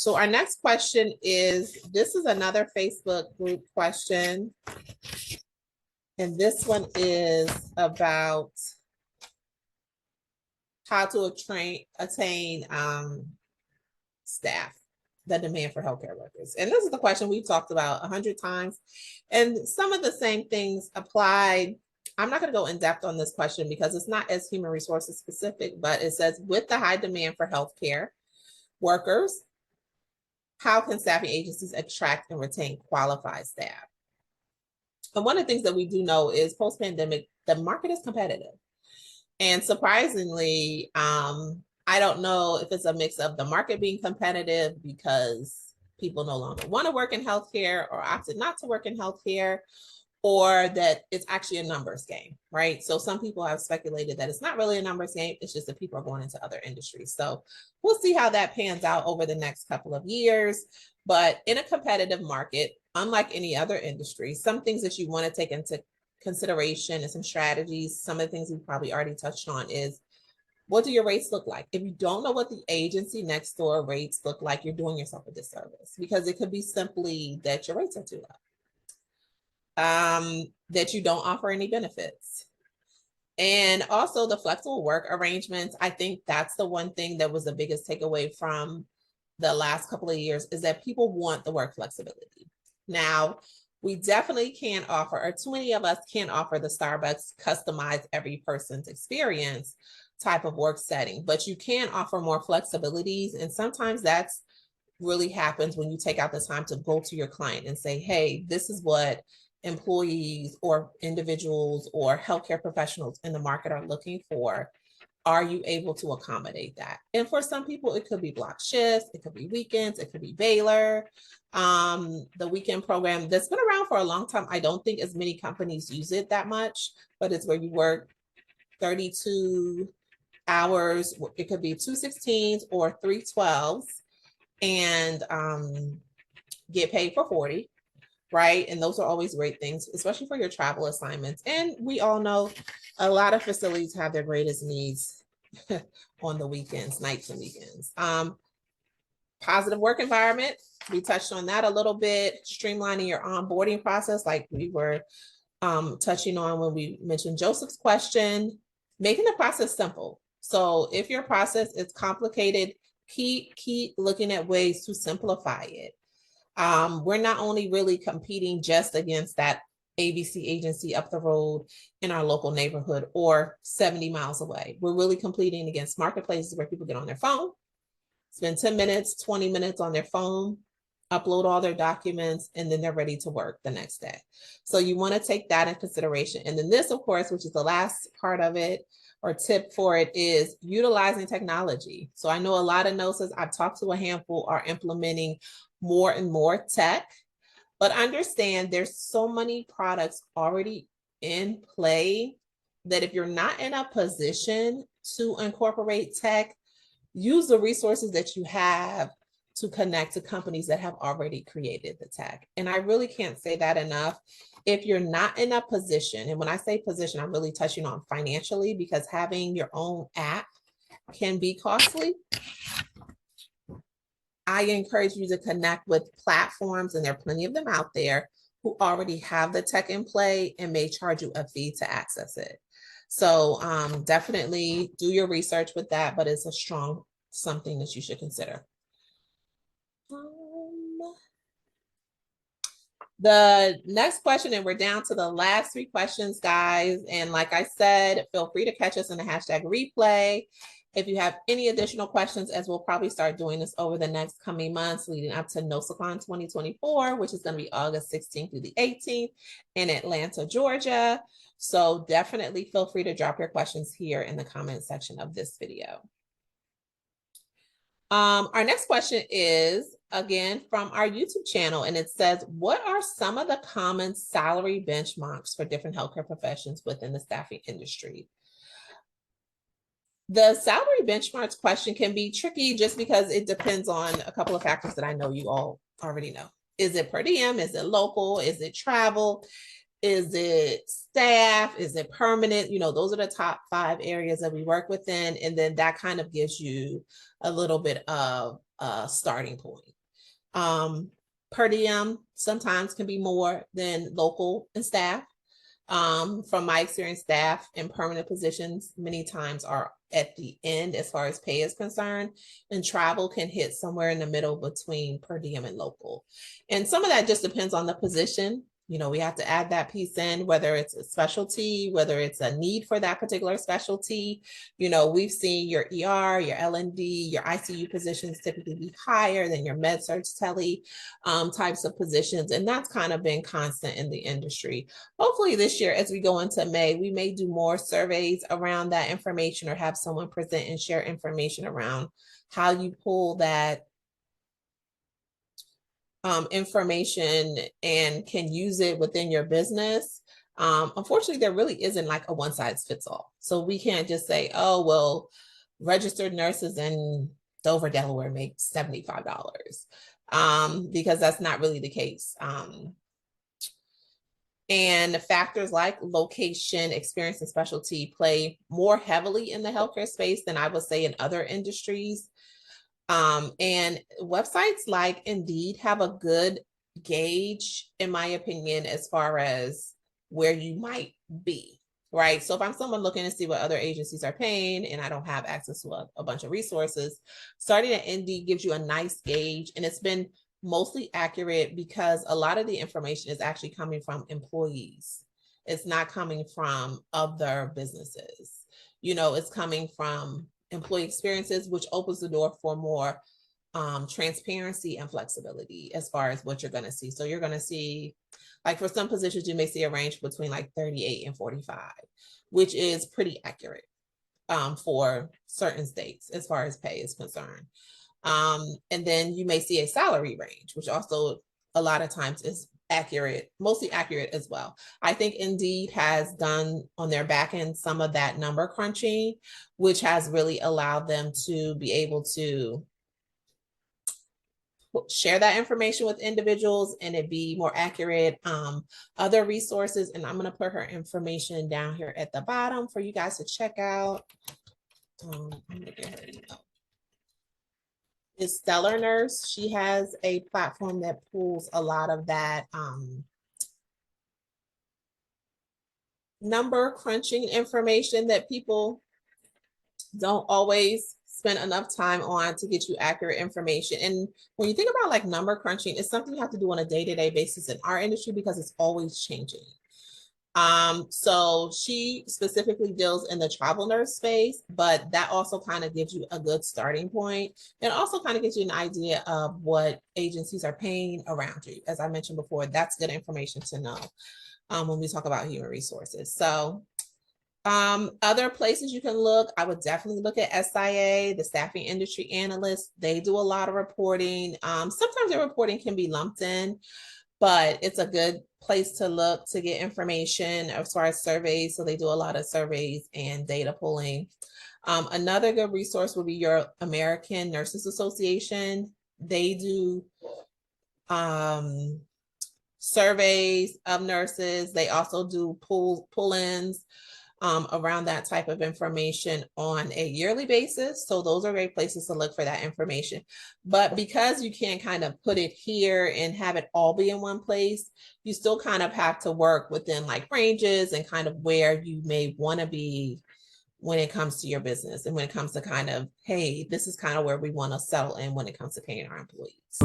So our next question is, this is another Facebook group question. And this one is about how to attain staff, the demand for healthcare workers. And this is the question we've talked about 100 times. And some of the same things apply. I'm not going to go in depth on this question because it's not as human resources specific, but it says, with the high demand for healthcare workers, how can staffing agencies attract and retain qualified staff? And one of the things that we do know is post-pandemic, the market is competitive. And surprisingly, I don't know if it's a mix of the market being competitive because people no longer want to work in healthcare or opted not to work in healthcare, or that it's actually a numbers game, right? So some people have speculated that it's not really a numbers game. It's just that people are going into other industries. So we'll see how that pans out over the next couple of years. But in a competitive market, unlike any other industry, some things that you want to take into consideration and some strategies, some of the things we've probably already touched on is, what do your rates look like? If you don't know what the agency next door rates look like, you're doing yourself a disservice, because it could be simply that your rates are too low. That you don't offer any benefits. And also the flexible work arrangements. I think that's the one thing that was the biggest takeaway from the last couple of years, is that people want the work flexibility. Now, we definitely can't offer, or too many of us can't offer, the Starbucks customized every person's experience type of work setting, but you can offer more flexibilities. And sometimes that's really happens when you take out the time to go to your client and say, hey, this is what employees or individuals or healthcare professionals in the market are looking for. Are you able to accommodate that? And for some people, it could be block shifts, it could be weekends, it could be Baylor. The weekend program that's been around for a long time. I don't think as many companies use it that much, but it's where you work 32 hours. It could be 2 16s or 3 12s and get paid for 40. Right. And those are always great things, especially for your travel assignments. And we all know a lot of facilities have their greatest needs on the weekends, nights and weekends. Positive work environment. We touched on that a little bit. Streamlining your onboarding process, like we were touching on when we mentioned Joseph's question. Making the process simple. So if your process is complicated, keep looking at ways to simplify it. We're not only really competing just against that ABC agency up the road in our local neighborhood or 70 miles away. We're really competing against marketplaces where people get on their phone, spend 10 minutes, 20 minutes on their phone, upload all their documents, and then they're ready to work the next day. So you want to take that in consideration. And then this, of course, which is the last part of it or tip for it, is utilizing technology. So I know a lot of NOSAs, I've talked to a handful, are implementing more and more tech, but understand there's so many products already in play that if you're not in a position to incorporate tech, use the resources that you have to connect to companies that have already created the tech. And I really can't say that enough. If you're not in a position, and when I say position, I'm really touching on financially, because having your own app can be costly. I encourage you to connect with platforms, and there are plenty of them out there, who already have the tech in play and may charge you a fee to access it. So definitely do your research with that, but it's a strong something that you should consider. The next question, and we're down to the last 3 questions, guys. And like I said, feel free to catch us in the hashtag replay. If you have any additional questions, as we'll probably start doing this over the next coming months leading up to NOSACon 2024, which is going to be August 16th through the 18th in Atlanta, Georgia. So definitely feel free to drop your questions here in the comment section of this video. Our next question is, again, from our YouTube channel, and it says, what are some of the common salary benchmarks for different healthcare professions within the staffing industry? The salary benchmarks question can be tricky just because it depends on a couple of factors that I know you all already know. Is it per diem? Is it local? Is it travel? Is it staff? Is it permanent? You know, those are the top 5 areas that we work within. And then that kind of gives you a little bit of a starting point. Per diem sometimes can be more than local and staff. From my experience, staff in permanent positions many times are at the end as far as pay is concerned, and travel can hit somewhere in the middle between per diem and local. And some of that just depends on the position. You know, we have to add that piece in, whether it's a specialty, whether it's a need for that particular specialty. You know, we've seen your ER, your L&D, your ICU positions typically be higher than your med-surg tele types of positions. And that's kind of been constant in the industry. Hopefully this year, as we go into May, we may do more surveys around that information or have someone present and share information around how you pull that information and can use it within your business. Unfortunately, there really isn't like a one size fits all. So we can't just say, oh, well, registered nurses in Dover, Delaware make $75, because that's not really the case. And factors like location, experience, and specialty play more heavily in the healthcare space than I would say in other industries. And websites like Indeed have a good gauge, in my opinion, as far as where you might be, right? So if I'm someone looking to see what other agencies are paying and I don't have access to a bunch of resources, starting at Indeed gives you a nice gauge, and it's been mostly accurate because a lot of the information is actually coming from employees. It's not coming from other businesses. You know, it's coming from employee experiences, which opens the door for more transparency and flexibility as far as what you're going to see. So you're going to see, like for some positions, you may see a range between like 38 and 45, which is pretty accurate for certain states as far as pay is concerned. And then you may see a salary range, which also a lot of times is accurate, mostly accurate as well. I think Indeed has done on their back end some of that number crunching, which has really allowed them to be able to share that information with individuals and it be more accurate. Other resources, and I'm going to put her information down here at the bottom for you guys to check out. I'm going to get her email. Is StellarNurse. She has a platform that pulls a lot of that number crunching information that people don't always spend enough time on to get you accurate information. And when you think about like number crunching, it's something you have to do on a day-to-day basis in our industry because it's always changing. So she specifically deals in the travel nurse space, but that also kind of gives you a good starting point and also kind of gives you an idea of what agencies are paying around you. As I mentioned before, that's good information to know when we talk about human resources. So other places you can look, I would definitely look at SIA, the Staffing Industry Analysts. They do a lot of reporting. Sometimes their reporting can be lumped in, but it's a good place to look to get information as far as surveys. So they do a lot of surveys and data pulling. Another good resource would be your American Nurses Association. They do surveys of nurses. They also do pull-ins around that type of information on a yearly basis. So those are great places to look for that information. But because you can't kind of put it here and have it all be in one place, you still kind of have to work within like ranges and kind of where you may want to be when it comes to your business and when it comes to kind of, hey, this is kind of where we want to settle in when it comes to paying our employees.